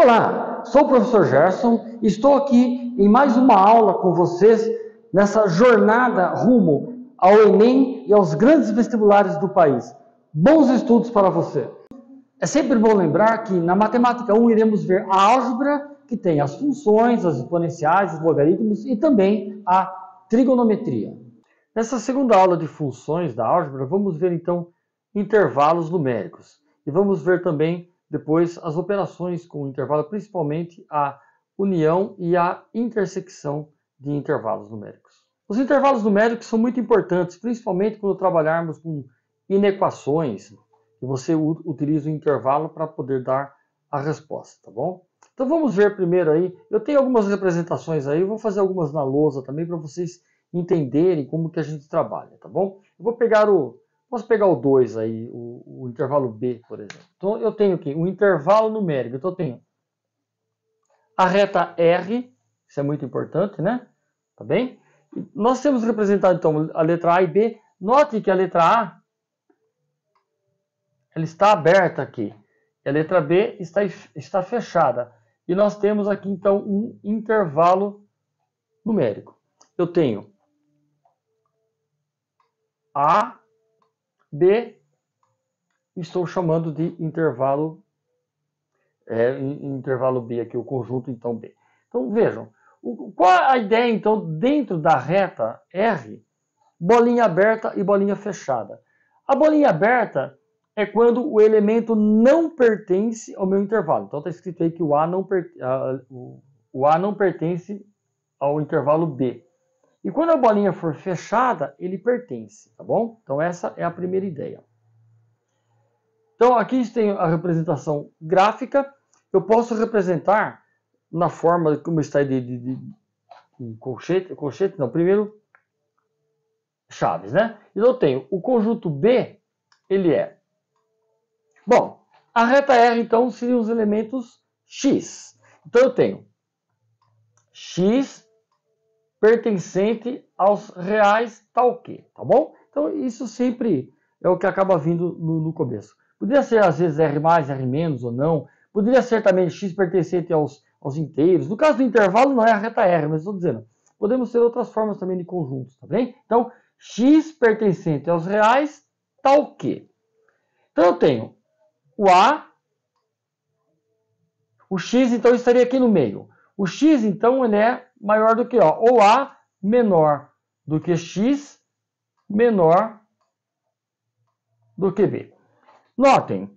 Olá, sou o professor Gerson e estou aqui em mais uma aula com vocês nessa jornada rumo ao Enem e aos grandes vestibulares do país. Bons estudos para você! É sempre bom lembrar que na Matemática 1 iremos ver a álgebra, que tem as funções, as exponenciais, os logaritmos e também a trigonometria. Nessa segunda aula de funções da álgebra, vamos ver então intervalos numéricos e vamos ver também depois as operações com intervalo, principalmente a união e a intersecção de intervalos numéricos. Os intervalos numéricos são muito importantes, principalmente quando trabalharmos com inequações, e você utiliza o intervalo para poder dar a resposta, tá bom? Então vamos ver primeiro aí, eu tenho algumas representações aí, eu vou fazer algumas na lousa também para vocês entenderem como que a gente trabalha, tá bom? Eu vou pegar posso pegar o 2 aí, o intervalo B, por exemplo. Então, eu tenho aqui um intervalo numérico. Então, eu tenho a reta R, isso é muito importante, né? Tá bem? E nós temos representado, então, a letra A e B. Note que a letra A, ela está aberta aqui. E a letra B está fechada. E nós temos aqui, então, um intervalo numérico. Eu tenho A, B, estou chamando de intervalo B aqui, o conjunto então B. Então vejam, qual a ideia então dentro da reta R, bolinha aberta e bolinha fechada? A bolinha aberta é quando o elemento não pertence ao meu intervalo. Então está escrito aí que o A não pertence ao intervalo B. E quando a bolinha for fechada, ele pertence, tá bom? Então essa é a primeira ideia. Então aqui tem a representação gráfica. Eu posso representar na forma como está de colchete, não, primeiro chaves, né? Então eu tenho o conjunto B, ele é... Bom, a reta R então seriam os elementos X. Então eu tenho X pertencente aos reais tal que, tá bom? Então isso sempre é o que acaba vindo no começo. Poderia ser às vezes R+, R- ou não. Poderia ser também X pertencente aos inteiros. No caso do intervalo não é a reta R, mas estou dizendo. Podemos ter outras formas também de conjuntos, tá bem? Então, X pertencente aos reais tal que. Então eu tenho o A, o X então estaria aqui no meio. O X então ele é maior do que O. Ou A menor do que X, menor do que B. Notem,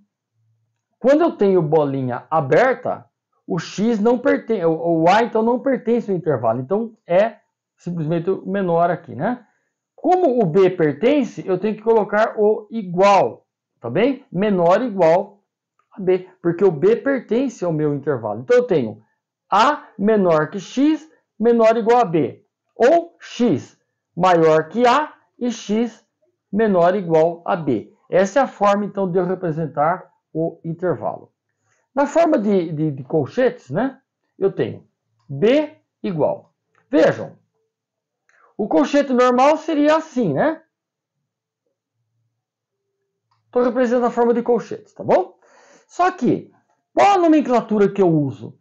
quando eu tenho bolinha aberta, o X não pertence, o A então não pertence ao intervalo, então é simplesmente o menor aqui, né? Como o B pertence, eu tenho que colocar o igual, tá bem? Menor igual a B, porque o B pertence ao meu intervalo. Então eu tenho A menor que X, menor igual a B. Ou X maior que A e X menor igual a B. Essa é a forma, então, de eu representar o intervalo. Na forma de colchetes, né, eu tenho B igual. Vejam, o colchete normal seria assim, né? Estou representando a forma de colchetes, tá bom? Só que, qual a nomenclatura que eu uso?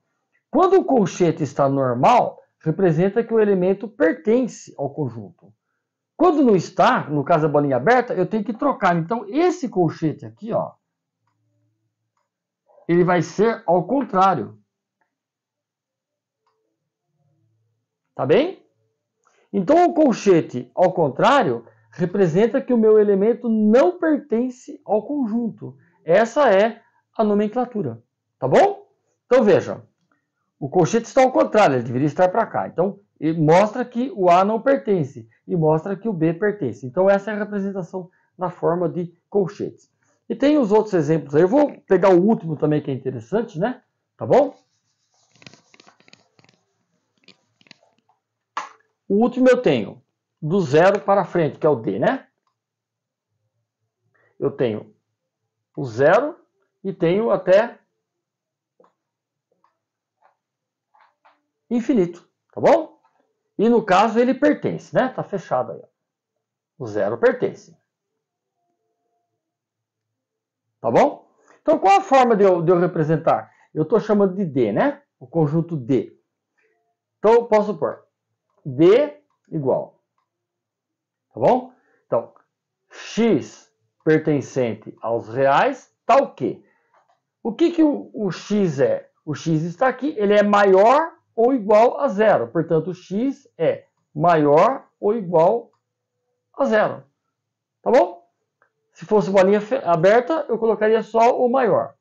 Quando o colchete está normal, representa que o elemento pertence ao conjunto. Quando não está, no caso da bolinha aberta, eu tenho que trocar. Então, esse colchete aqui, ó, ele vai ser ao contrário. Tá bem? Então, o colchete ao contrário representa que o meu elemento não pertence ao conjunto. Essa é a nomenclatura. Tá bom? Então, veja. O colchete está ao contrário, ele deveria estar para cá. Então, ele mostra que o A não pertence e mostra que o B pertence. Então, essa é a representação na forma de colchetes. E tem os outros exemplos aí. Eu vou pegar o último também, que é interessante, né? Tá bom? O último eu tenho do zero para frente, que é o D, né? Eu tenho o zero e tenho até infinito, tá bom? E no caso ele pertence, né? Tá fechado aí. O zero pertence. Tá bom? Então qual a forma de eu representar? eu estou chamando de D, né? O conjunto D. Então, eu posso pôr D igual. Tá bom? Então, X pertencente aos reais, tá o quê? O que o X é? O X está aqui, ele é maior ou igual a zero. Portanto, o X é maior ou igual a zero. Tá bom? Se fosse bolinha aberta, eu colocaria só o maior.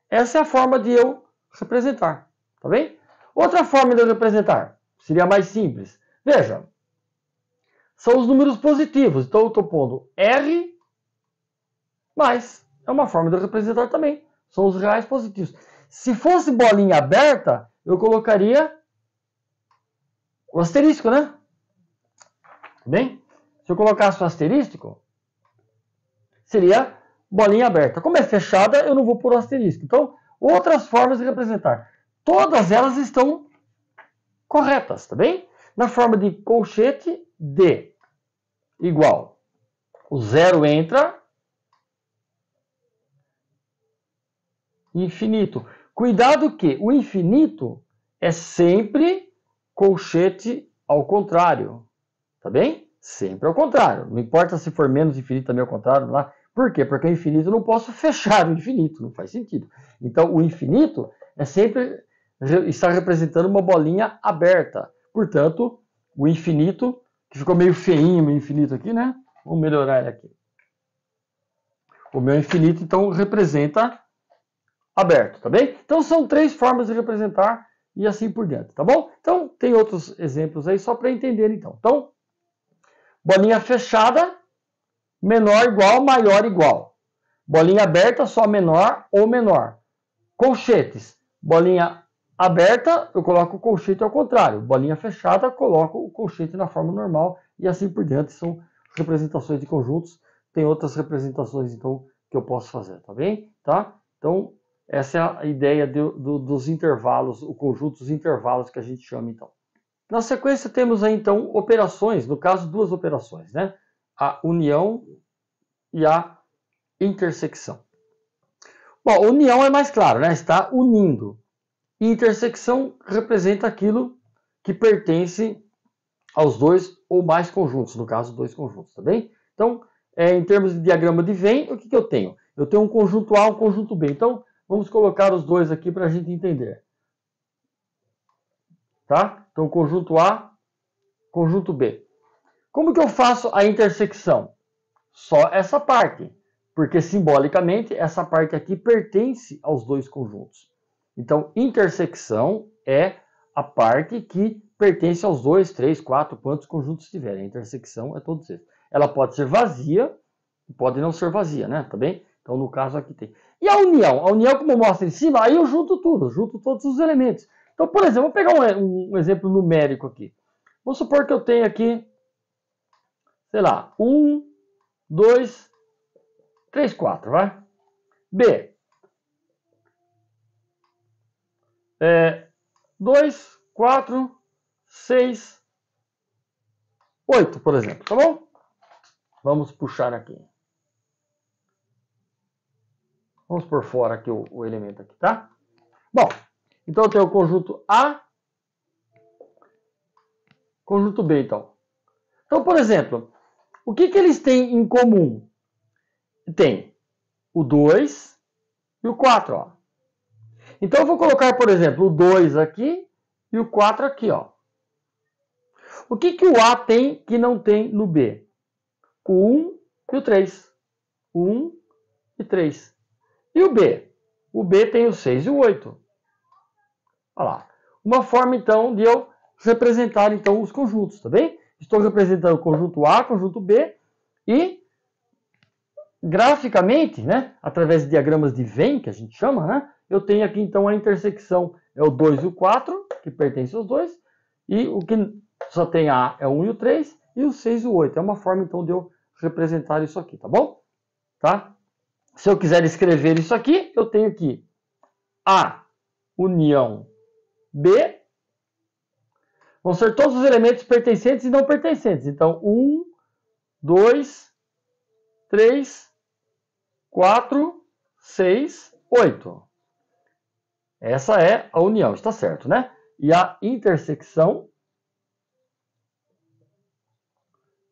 Essa é a forma de eu representar. Tá bem? Outra forma de eu representar seria mais simples. Veja, são os números positivos. Então, eu estou pondo R mais. É uma forma de eu representar também. São os reais positivos. Se fosse bolinha aberta, eu colocaria o asterisco, né? Bem, se eu colocasse o asterisco, seria bolinha aberta. Como é fechada, eu não vou pôr o asterisco. Então, outras formas de representar. Todas elas estão corretas, tá bem? Na forma de colchete, D igual. O zero entra. Infinito. Cuidado que o infinito é sempre colchete ao contrário. Tá bem? Sempre ao contrário. Não importa se for menos infinito também ao contrário. Lá. Por quê? Porque o infinito eu não posso fechar o infinito. Não faz sentido. Então, o infinito é sempre está representando uma bolinha aberta. Portanto, o infinito, que ficou meio feinho o infinito aqui, né? Vamos melhorar ele aqui. O meu infinito, então, representa aberto, tá bem? Então, são 3 formas de representar e assim por diante, tá bom? Então, tem outros exemplos aí só para entender, então. Então, bolinha fechada, menor igual, maior igual. Bolinha aberta, só menor ou menor. Colchetes, bolinha aberta, eu coloco o colchete ao contrário. Bolinha fechada, coloco o colchete na forma normal e assim por diante. São representações de conjuntos. Tem outras representações, então, que eu posso fazer, tá bem? Tá? Então, essa é a ideia dos intervalos, o conjunto dos intervalos que a gente chama, então. Na sequência, temos aí, então, operações, no caso, 2 operações, né? A união e a intersecção. Bom, união é mais claro, né? Está unindo. Intersecção representa aquilo que pertence aos 2 ou mais conjuntos, no caso, 2 conjuntos, tá bem? Então, em termos de diagrama de Venn, o que eu tenho? Eu tenho um conjunto A e um conjunto B. Então, vamos colocar os 2 aqui para a gente entender. Tá? Então, conjunto A, conjunto B. Como que eu faço a intersecção? Só essa parte. Porque, simbolicamente, essa parte aqui pertence aos 2 conjuntos. Então, intersecção é a parte que pertence aos 2, 3, 4, quantos conjuntos tiverem. A intersecção é todos esses. Ela pode ser vazia, pode não ser vazia, né? Tá bem? Então, no caso aqui tem. E a união? A união, como eu mostro em cima, aí eu junto tudo, junto todos os elementos. Então, por exemplo, vou pegar um exemplo numérico aqui. Vamos supor que eu tenho aqui, sei lá, 1, 2, 3, 4, vai? B. 2, 4, 6, 8, por exemplo, tá bom? Vamos puxar aqui. Vamos por fora aqui o elemento aqui, tá? Bom, então eu tenho o conjunto A, conjunto B, então. Então, por exemplo, o que eles têm em comum? Tem o 2 e o 4, ó. Então, eu vou colocar, por exemplo, o 2 aqui e o 4 aqui, ó. O que o A tem que não tem no B? O 1 e o 3. 1 e 3. E o B? O B tem o 6 e o 8. Olha lá. Uma forma, então, de eu representar, então, os conjuntos, tá bem? Estou representando o conjunto A, conjunto B, e graficamente, né, através de diagramas de Venn, que a gente chama, né, eu tenho aqui, então, a intersecção é o 2 e o 4, que pertencem aos 2, e o que só tem A é o 1 e o 3, e o 6 e o 8. É uma forma, então, de eu representar isso aqui, tá bom? Tá? Se eu quiser escrever isso aqui, eu tenho aqui A união B. Vão ser todos os elementos pertencentes e não pertencentes. Então, 1, 2, 3, 4, 6, 8. Essa é a união, está certo, né? E a intersecção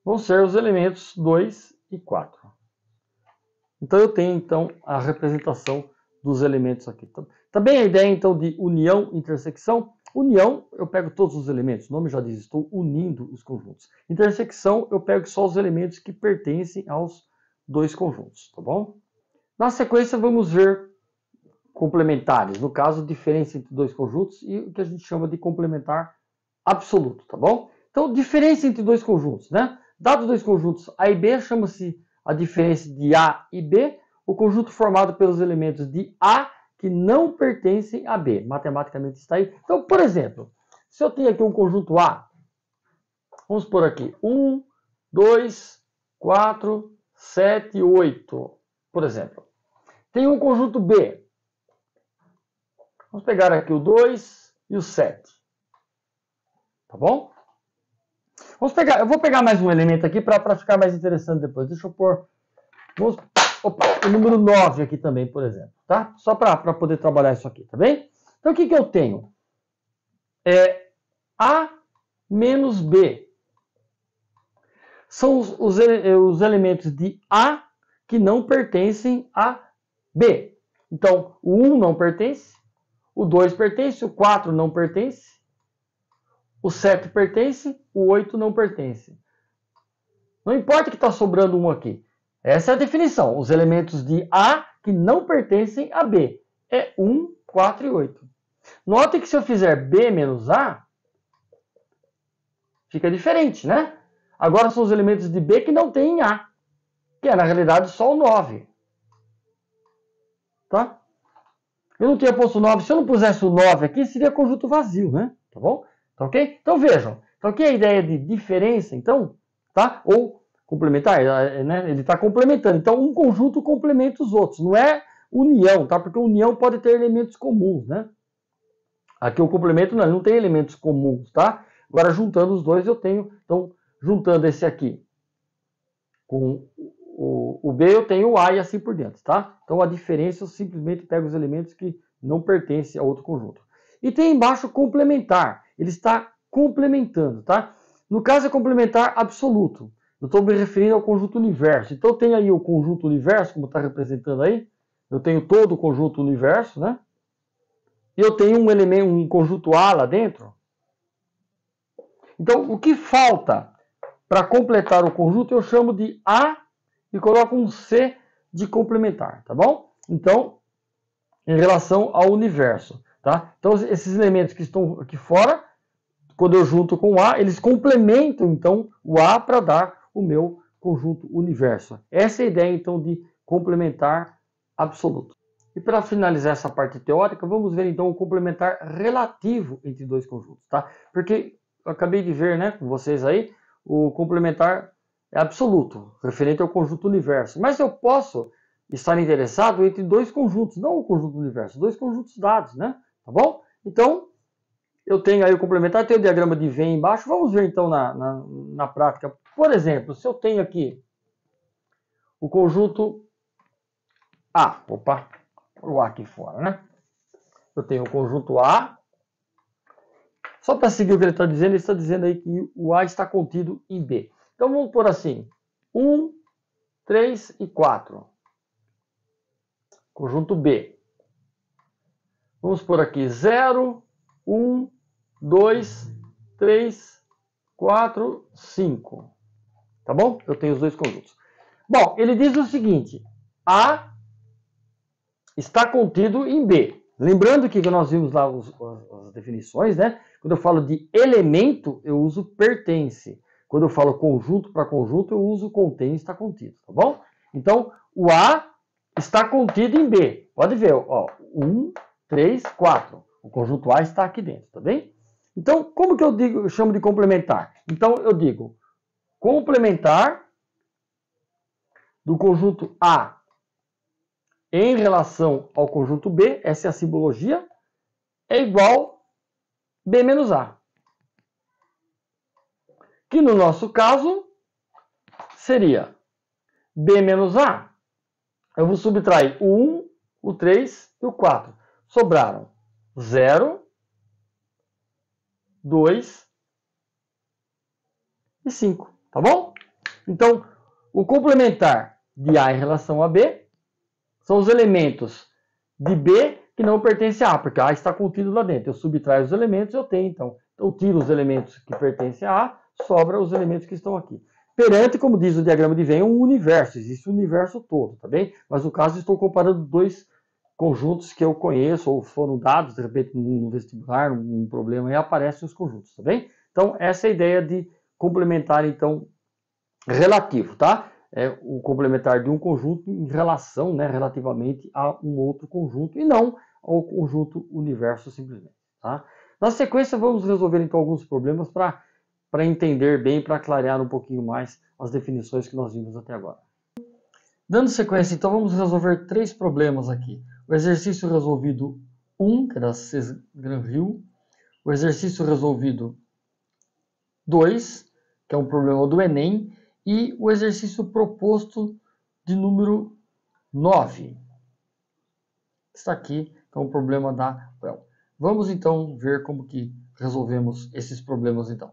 vão ser os elementos 2 e 4. Então eu tenho então a representação dos elementos aqui. Também a ideia então de união, intersecção. União, eu pego todos os elementos, o nome já diz, estou unindo os conjuntos. Intersecção, eu pego só os elementos que pertencem aos dois conjuntos, tá bom? Na sequência vamos ver complementares, no caso, diferença entre dois conjuntos e o que a gente chama de complementar absoluto, tá bom? Então, diferença entre dois conjuntos, né? Dados dois conjuntos A e B, chama-se a diferença de A e B, o conjunto formado pelos elementos de A que não pertencem a B. Matematicamente está aí. Então, por exemplo, se eu tenho aqui um conjunto A, vamos por aqui, 1, 2, 4, 7, 8, por exemplo. Tem um conjunto B. Vamos pegar aqui o 2 e o 7. Tá bom? Eu vou pegar mais um elemento aqui para ficar mais interessante depois. Deixa eu pôr o número 9 aqui também, por exemplo. Tá? Só para poder trabalhar isso aqui, tá bem? Então, o que eu tenho? A menos B. São os elementos de A que não pertencem a B. Então, o 1 não pertence, o 2 pertence, o 4 não pertence, o 7 pertence, o 8 não pertence. Não importa que está sobrando um aqui. Essa é a definição. Os elementos de A que não pertencem a B. É 1, 4 e 8. Note que se eu fizer B menos A, fica diferente, né? Agora são os elementos de B que não têm A. Que é, na realidade, só o 9. Tá? Eu não tinha posto 9. Se eu não pusesse o 9 aqui, seria conjunto vazio, né? Tá bom? Tá ok? Então vejam. Então aqui é a ideia de diferença, então, tá? Ou complementar, né? Ele está complementando. Então um conjunto complementa os outros. Não é união, tá? Porque união pode ter elementos comuns, né? Aqui o complemento não tem elementos comuns, tá? Agora juntando os dois eu tenho, então juntando esse aqui com o B, eu tenho o A e assim por diante, tá? Então a diferença eu simplesmente pego os elementos que não pertencem a outro conjunto. E tem embaixo complementar. Ele está complementando, tá? No caso é complementar absoluto. Eu estou me referindo ao conjunto universo. Então tem aí o conjunto universo, como está representando aí. Eu tenho todo o conjunto universo, né? E eu tenho um elemento, um conjunto A lá dentro. Então o que falta para completar o conjunto eu chamo de A e coloco um C de complementar, tá bom? Então, em relação ao universo, tá? Então, esses elementos que estão aqui fora, quando eu junto com o A, eles complementam, então, o A para dar o meu conjunto universo. Essa é a ideia, então, de complementar absoluto. E para finalizar essa parte teórica, vamos ver, então, o complementar relativo entre dois conjuntos, tá? Porque eu acabei de ver, né, com vocês aí, o complementar é absoluto, referente ao conjunto universo. Mas eu posso estar interessado entre dois conjuntos, não o conjunto universo, dois conjuntos dados, né? Tá bom? Então, eu tenho aí o complementar, tem o diagrama de Venn embaixo. Vamos ver então na prática. Por exemplo, se eu tenho aqui o conjunto A, opa, o A aqui fora, né? Eu tenho o conjunto A. Só para seguir o que ele está dizendo aí que o A está contido em B. Então vamos pôr assim, 1, 3 e 4. Conjunto B. Vamos pôr aqui 0, 1, 2, 3, 4, 5. Tá bom? Eu tenho os dois conjuntos. Bom, ele diz o seguinte, A está contido em B. Lembrando que nós vimos lá as definições, né? Quando eu falo de elemento, eu uso pertence. Quando eu falo conjunto para conjunto, eu uso contém, está contido, tá bom? Então, o A está contido em B. Pode ver, ó, 1, 3, 4. O conjunto A está aqui dentro, tá bem? Então, como que eu chamo de complementar? Então, eu digo complementar do conjunto A em relação ao conjunto B, essa é a simbologia, é igual B menos A. Que no nosso caso seria B menos A. Eu vou subtrair o 1, o 3 e o 4. Sobraram 0, 2 e 5, tá bom? Então, o complementar de A em relação a B são os elementos de B que não pertencem a A, porque A está contido lá dentro. Eu subtraio os elementos, eu tenho, então. Eu tiro os elementos que pertencem a A, sobra os elementos que estão aqui. Perante, como diz o diagrama de Venn, um universo. Existe o universo todo, tá bem? Mas no caso, estou comparando dois conjuntos que eu conheço, ou foram dados, de repente, no vestibular, um problema, aí aparecem os conjuntos, tá bem? Então, essa é a ideia de complementar, então, relativo, tá? É o complementar de um conjunto em relação, né, relativamente a um outro conjunto, e não ao conjunto universo simplesmente, tá? Na sequência, vamos resolver, então, alguns problemas para entender bem, para clarear um pouquinho mais as definições que nós vimos até agora. Dando sequência, então, vamos resolver 3 problemas aqui. O exercício resolvido 1, que é da Cesgran-Hill. O exercício resolvido 2, que é um problema do Enem. E o exercício proposto de número 9. Está aqui, que é um problema da UEL. Vamos, então, ver como que resolvemos esses problemas, então.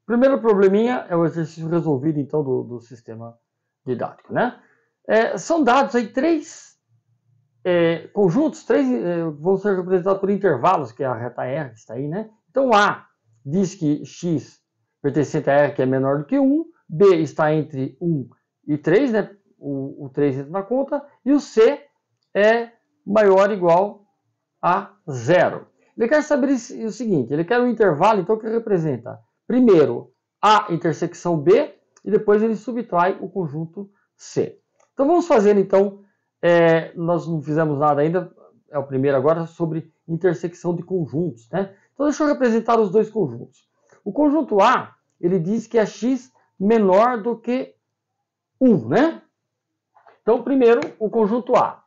O primeiro probleminha é o exercício resolvido, então, do sistema didático, né? São dados aí 3 conjuntos, 3 vão ser representados por intervalos, que é a reta R, que está aí, né? Então, A diz que x pertencente a R que é menor do que 1, B está entre 1 e 3, né? O 3 entra na conta, e o C é maior ou igual a 0. Ele quer saber o seguinte, ele quer um intervalo, então, que representa, primeiro, A intersecção B, e depois ele subtrai o conjunto C. Então, vamos fazer, então, nós não fizemos nada ainda, é o primeiro agora, sobre intersecção de conjuntos, né? Então, deixa eu representar os dois conjuntos. O conjunto A, ele diz que é x menor do que 1, né? Então, primeiro, o conjunto A.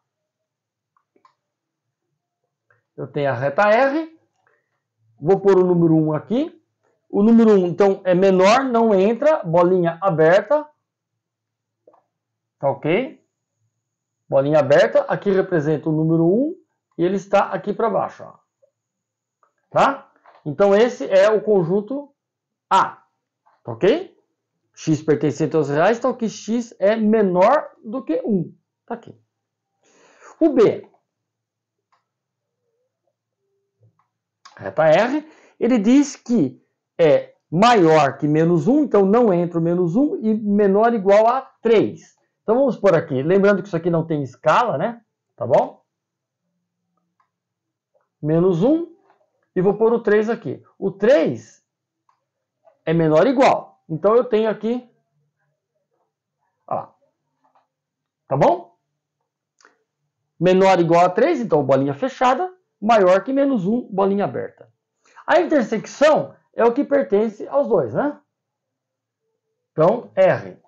Eu tenho a reta R, vou pôr o número 1 aqui. O número 1, então, é menor, não entra, bolinha aberta. Tá ok? Bolinha aberta, aqui representa o número 1 e ele está aqui para baixo, ó. Tá? Então, esse é o conjunto A. Tá ok? X pertencente aos reais, então que x é menor do que 1. Tá aqui. O B, reta R, ele diz que é maior que menos 1, então não entra o menos 1, e menor ou igual a 3. Então vamos por aqui. Lembrando que isso aqui não tem escala, né? Tá bom? Menos 1, e vou pôr o 3 aqui. O 3 é menor ou igual. Então eu tenho aqui, ó, tá bom? Menor ou igual a 3, então bolinha fechada, maior que menos 1, bolinha aberta. A intersecção é o que pertence aos dois, né? Então, R.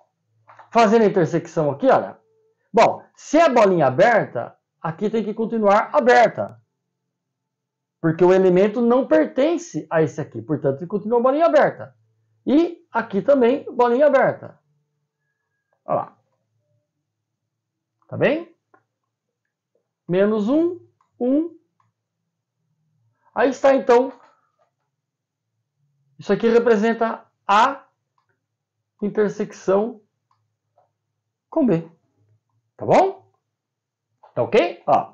Fazendo a intersecção aqui, olha. Bom, se é bolinha aberta, aqui tem que continuar aberta. Porque o elemento não pertence a esse aqui. Portanto, ele continua bolinha aberta. E aqui também, bolinha aberta. Olha lá. Tá bem? Menos 1, 1. Aí está, então. Isso aqui representa a intersecção com B. Tá bom? Tá ok? Ó,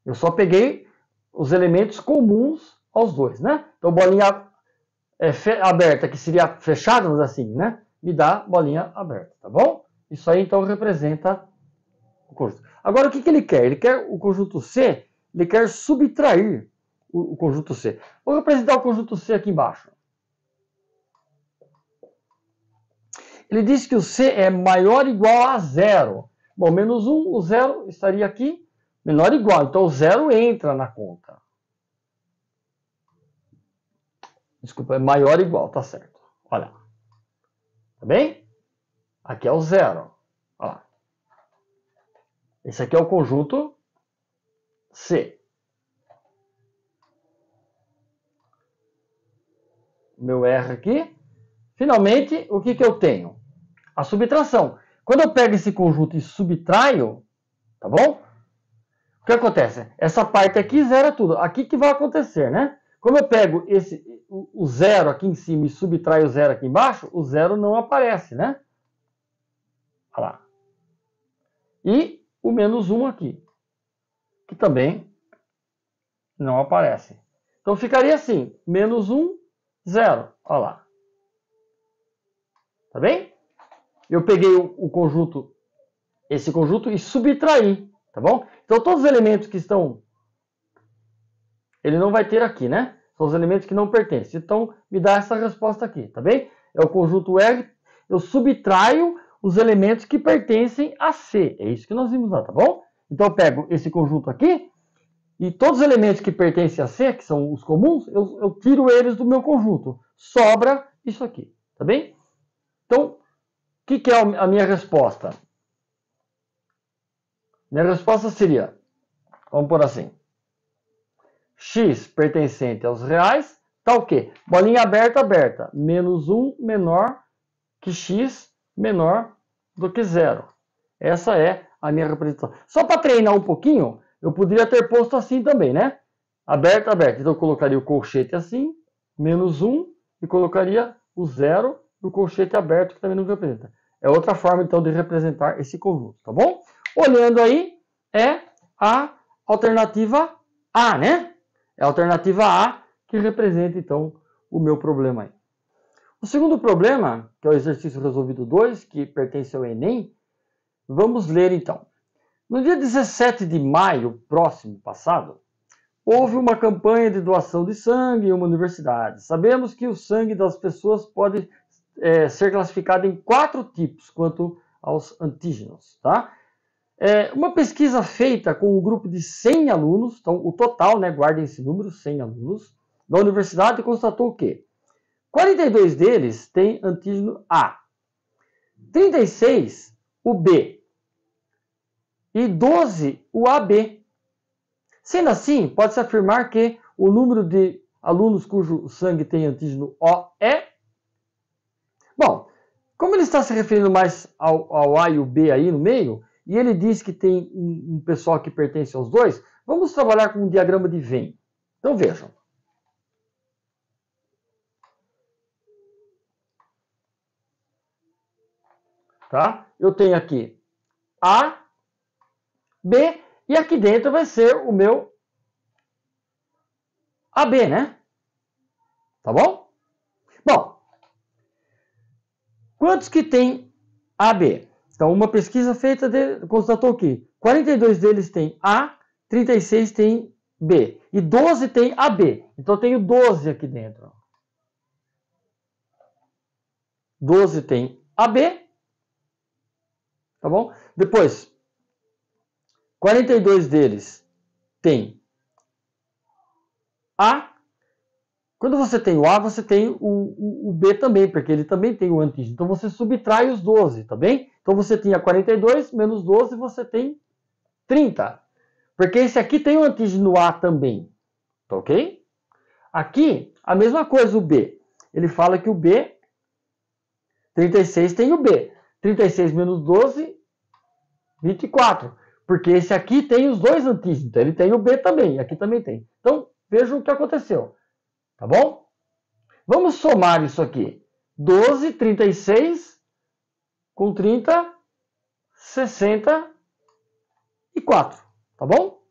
eu só peguei os elementos comuns aos dois, né? Então, bolinha aberta, que seria fechada, vamos dizer assim, né? Me dá bolinha aberta, tá bom? Isso aí, então, representa o conjunto. Agora, o que ele quer? Ele quer o conjunto C, ele quer subtrair o conjunto C. Vou representar o conjunto C aqui embaixo. Ele diz que o C é maior ou igual a 0. Bom, menos 1, o 0 estaria aqui, menor ou igual. Então, o 0 entra na conta. Desculpa, é maior ou igual, tá certo. Olha. Tá bem? Aqui é o 0. Olha lá. Esse aqui é o conjunto C. Meu R aqui. Finalmente, o que eu tenho? A subtração. Quando eu pego esse conjunto e subtraio, tá bom? O que acontece? Essa parte aqui zera tudo. Aqui que vai acontecer, né? Como eu pego o zero aqui em cima e subtraio o zero aqui embaixo, o zero não aparece, né? Olha lá. E o menos 1 aqui, que também não aparece. Então ficaria assim, menos 1, 0. Olha lá. Tá bem? Eu peguei o conjunto, esse conjunto, e subtraí, tá bom? Então todos os elementos que estão, ele não vai ter aqui, né? São os elementos que não pertencem. Então me dá essa resposta aqui, tá bem? É o conjunto R, eu subtraio os elementos que pertencem a C. É isso que nós vimos lá, tá bom? Então eu pego esse conjunto aqui, e todos os elementos que pertencem a C, que são os comuns, eu tiro eles do meu conjunto. Sobra isso aqui, tá bem? Então, o que é a minha resposta? Minha resposta seria, vamos por assim, x pertencente aos reais, tá o quê? Bolinha aberta, aberta. Menos 1 menor que x menor do que 0. Essa é a minha representação. Só para treinar um pouquinho, eu poderia ter posto assim também, né? Aberta, aberta. Então eu colocaria o colchete assim, menos 1, e colocaria o 0 e o colchete aberto, que também não representa. É outra forma, então, de representar esse conjunto, tá bom? Olhando aí, é a alternativa A, né? É a alternativa A que representa, então, o meu problema aí. O segundo problema, que é o exercício resolvido 2, que pertence ao Enem, vamos ler então. No dia 17 de maio próximo passado, houve uma campanha de doação de sangue em uma universidade. Sabemos que o sangue das pessoas pode ser classificado em 4 tipos quanto aos antígenos, tá? Uma pesquisa feita com um grupo de 100 alunos, então o total, né, guardem esse número, 100 alunos, da universidade constatou o quê? 42 deles têm antígeno A, 36 o B e 12 o AB. Sendo assim, pode-se afirmar que o número de alunos cujo sangue tem antígeno O é... Bom, como ele está se referindo mais ao A e o B aí no meio, e ele diz que tem um pessoal que pertence aos dois, vamos trabalhar com um diagrama de Venn. Então vejam. Tá? Eu tenho aqui A, B, e aqui dentro vai ser o meu AB, né? Tá bom? Bom, quantos que tem AB? Então, uma pesquisa feita constatou que 42 deles têm A, 36 têm B e 12 têm AB. Então, eu tenho 12 aqui dentro. 12 tem AB, tá bom? Depois, 42 deles têm A. Quando você tem o A, você tem o B também, porque ele também tem o antígeno. Então, você subtrai os 12, tá bem? Então, você tinha 42 menos 12, você tem 30. Porque esse aqui tem o antígeno A também, tá ok? Aqui, a mesma coisa, o B. Ele fala que o B, 36 tem o B. 36 menos 12, 24. Porque esse aqui tem os dois antígenos. Então, ele tem o B também, aqui também tem. Então, vejam o que aconteceu. Tá bom? Vamos somar isso aqui. 12, 36 com 30, 64. Tá bom?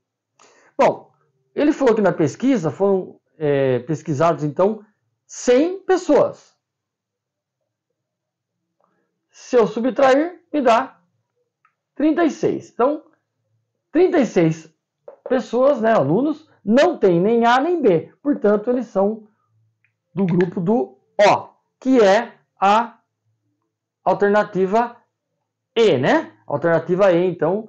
Bom, ele falou que na pesquisa foram pesquisados, então, 100 pessoas. Se eu subtrair, me dá 36. Então, 36 pessoas, né, alunos, não tem nem A nem B. Portanto, eles são do grupo do O, que é a alternativa E, né? A alternativa E, então,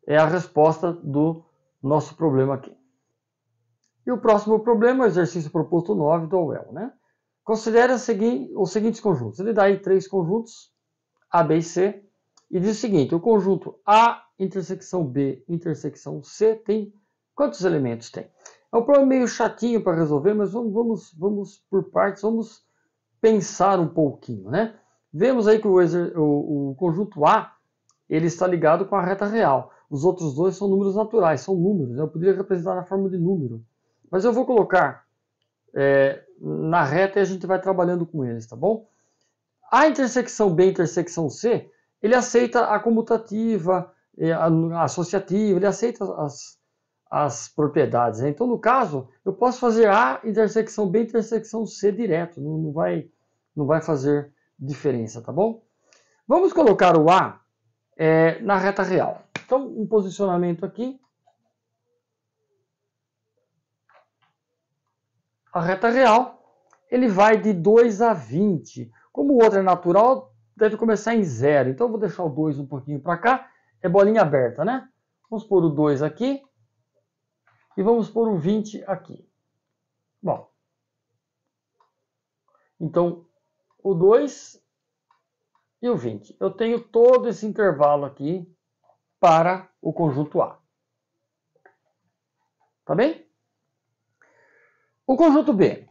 é a resposta do nosso problema aqui. E o próximo problema é o exercício proposto 9 do Orwell, né? Considere os seguintes conjuntos. Ele dá aí 3 conjuntos, A, B e C, e diz o seguinte: o conjunto A, intersecção B, intersecção C, tem quantos elementos tem? É um problema meio chatinho para resolver, mas vamos por partes, vamos pensar um pouquinho, né? Vemos aí que o conjunto A, ele está ligado com a reta real. Os outros dois são números naturais, são números. Eu poderia representar na forma de número. Mas eu vou colocar na reta e a gente vai trabalhando com eles, tá bom? A intersecção B e intersecção C, ele aceita a comutativa, a associativa, ele aceita as propriedades. Né? Então, no caso, eu posso fazer A intersecção B intersecção C direto, não vai fazer diferença, tá bom? Vamos colocar o A na reta real. Então, um posicionamento aqui. A reta real, ele vai de 2 a 20. Como o outro é natural, deve começar em 0. Então, eu vou deixar o 2 um pouquinho para cá. É bolinha aberta, né? Vamos pôr o 2 aqui. E vamos pôr o 20 aqui. Bom. Então, o 2 e o 20. Eu tenho todo esse intervalo aqui para o conjunto A. Tá bem? O conjunto B.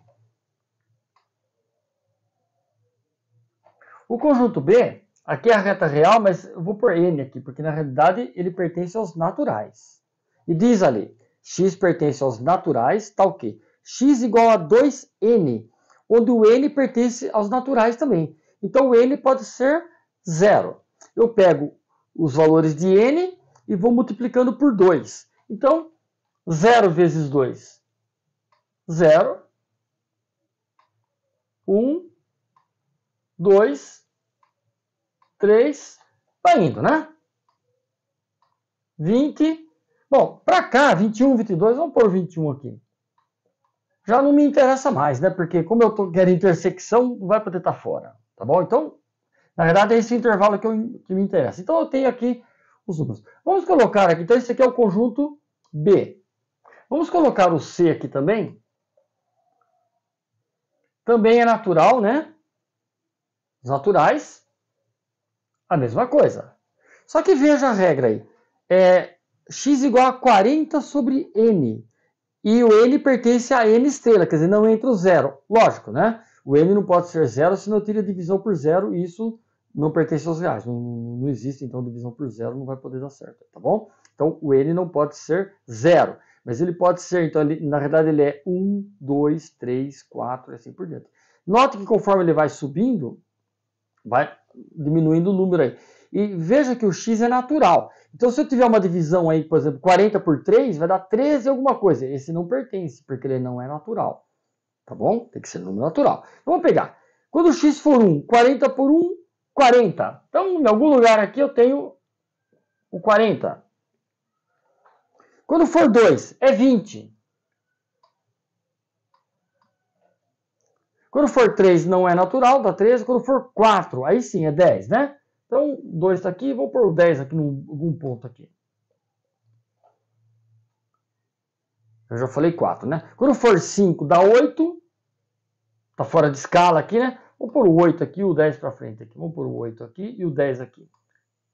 O conjunto B, aqui é a reta real, mas eu vou pôr N aqui, porque na realidade ele pertence aos naturais. E diz ali, x pertence aos naturais, tá o quê? X igual a 2N, onde o N pertence aos naturais também. Então o N pode ser 0. Eu pego os valores de N e vou multiplicando por 2. Então, 0 vezes 2, 0. 1, 2, 3, vai indo, né? 20. Bom, para cá, 21, 22, vamos pôr 21 aqui. Já não me interessa mais, né? Porque como eu quero intersecção, não vai poder estar fora, tá bom? Então, na verdade, é esse intervalo que me interessa. Então, eu tenho aqui os números. Vamos colocar aqui, então, esse aqui é o conjunto B. Vamos colocar o C aqui também. Também é natural, né? Os naturais, a mesma coisa. Só que veja a regra aí. X igual a 40 sobre N. E o N pertence a N estrela, quer dizer, não entra o zero. Lógico, né? O N não pode ser zero, senão eu teria divisão por zero e isso não pertence aos reais. Não existe, então, divisão por zero não vai poder dar certo, tá bom? Então, o N não pode ser zero. Mas ele pode ser, então, na verdade, ele é 1, 2, 3, 4 e assim por diante. Note que conforme ele vai subindo, vai diminuindo o número aí. E veja que o x é natural. Então, se eu tiver uma divisão aí, por exemplo, 40 por 3, vai dar 13 alguma coisa. Esse não pertence, porque ele não é natural. Tá bom? Tem que ser número natural. Então, vamos pegar. Quando o x for 1, 40 por 1, 40. Então, em algum lugar aqui eu tenho o 40. Quando for 2, é 20. Quando for 3, não é natural, dá 13. Quando for 4, aí sim é 10, né? Então, 2 está aqui, vou pôr o 10 aqui em algum ponto aqui. Eu já falei 4, né? Quando for 5, dá 8. Está fora de escala aqui, né? Vou pôr o 8 aqui e o 10 para frente aqui. Vamos pôr o 8 aqui e o 10 aqui.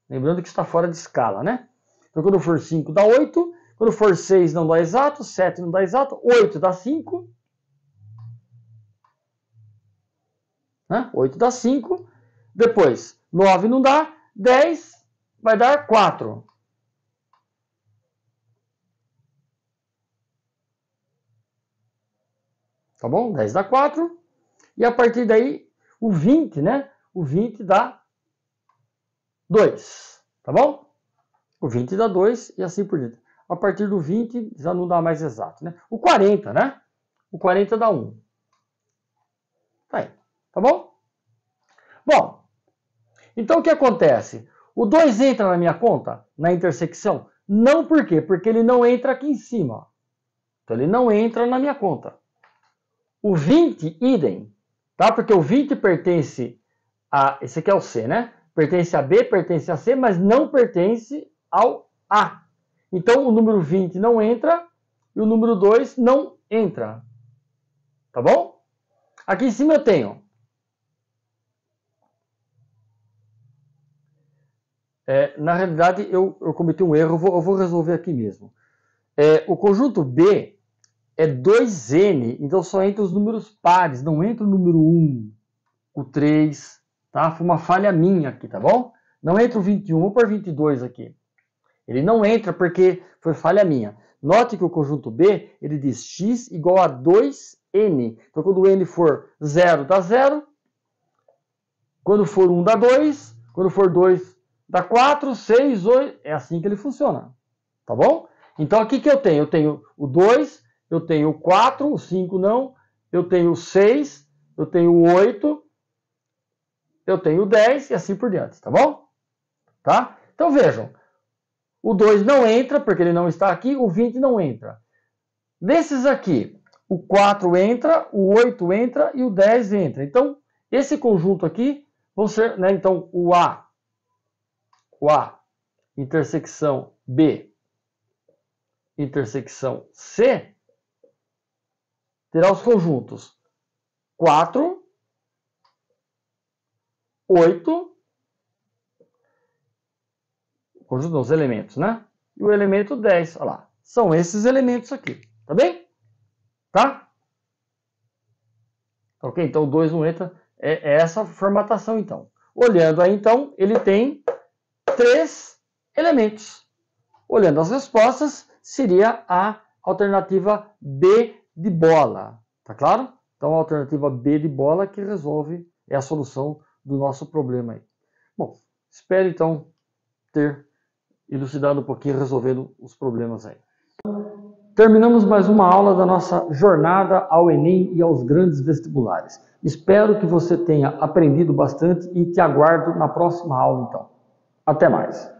Lembrando que está fora de escala, né? Então, quando for 5, dá 8. Quando for 6, não dá exato. 7 não dá exato. 8 dá 5. Né? 8 dá 5. Depois, 9 não dá. 10 vai dar 4. Tá bom? 10 dá 4. E a partir daí, o 20, né? O 20 dá 2. Tá bom? O 20 dá 2 e assim por diante. A partir do 20 já não dá mais exato, né? O 40, né? O 40 dá 1. Tá aí. Tá bom? Bom, então o que acontece? O 2 entra na minha conta, na intersecção? Não, por quê? Porque ele não entra aqui em cima. Então ele não entra na minha conta. O 20, idem, tá? Porque o 20 pertence a... Esse aqui é o C, né? Pertence a B, pertence a C, mas não pertence ao A. Então o número 20 não entra e o número 2 não entra. Tá bom? Aqui em cima eu tenho... na realidade, eu cometi um erro, eu vou resolver aqui mesmo. O conjunto B é 2N, então só entra os números pares, não entra o número 1, o 3, tá? Foi uma falha minha aqui, tá bom? Não entra o 21, vou pôr 22 aqui. Ele não entra porque foi falha minha. Note que o conjunto B, ele diz x igual a 2n. Então, quando o n for 0, dá 0. Quando for 1, dá 2. Quando for 2, dá 4, 6, 8. É assim que ele funciona. Tá bom? Então, aqui que eu tenho? Eu tenho o 2, eu tenho o 4, o 5 não. Eu tenho o 6, eu tenho o 8, eu tenho o 10 e assim por diante. Tá bom? Tá? Então, vejam. O 2 não entra, porque ele não está aqui. O 20 não entra. Desses aqui, o 4 entra, o 8 entra e o 10 entra. Então, esse conjunto aqui vão ser, né? Então, o A, intersecção B, intersecção C, terá os conjuntos 4, 8, conjunto dos elementos, né? E o elemento 10, olha lá. São esses elementos aqui, tá bem? Tá? Ok? Então, o 2 não entra. É essa formatação, então. Olhando aí, então, ele tem 3 elementos. Olhando as respostas, seria a alternativa B de bola. Tá claro? Então, a alternativa B de bola que resolve, é a solução do nosso problema aí. Bom, espero, então, ter elucidado um pouquinho, resolvendo os problemas aí. Terminamos mais uma aula da nossa jornada ao Enem e aos grandes vestibulares. Espero que você tenha aprendido bastante e te aguardo na próxima aula, então. Até mais!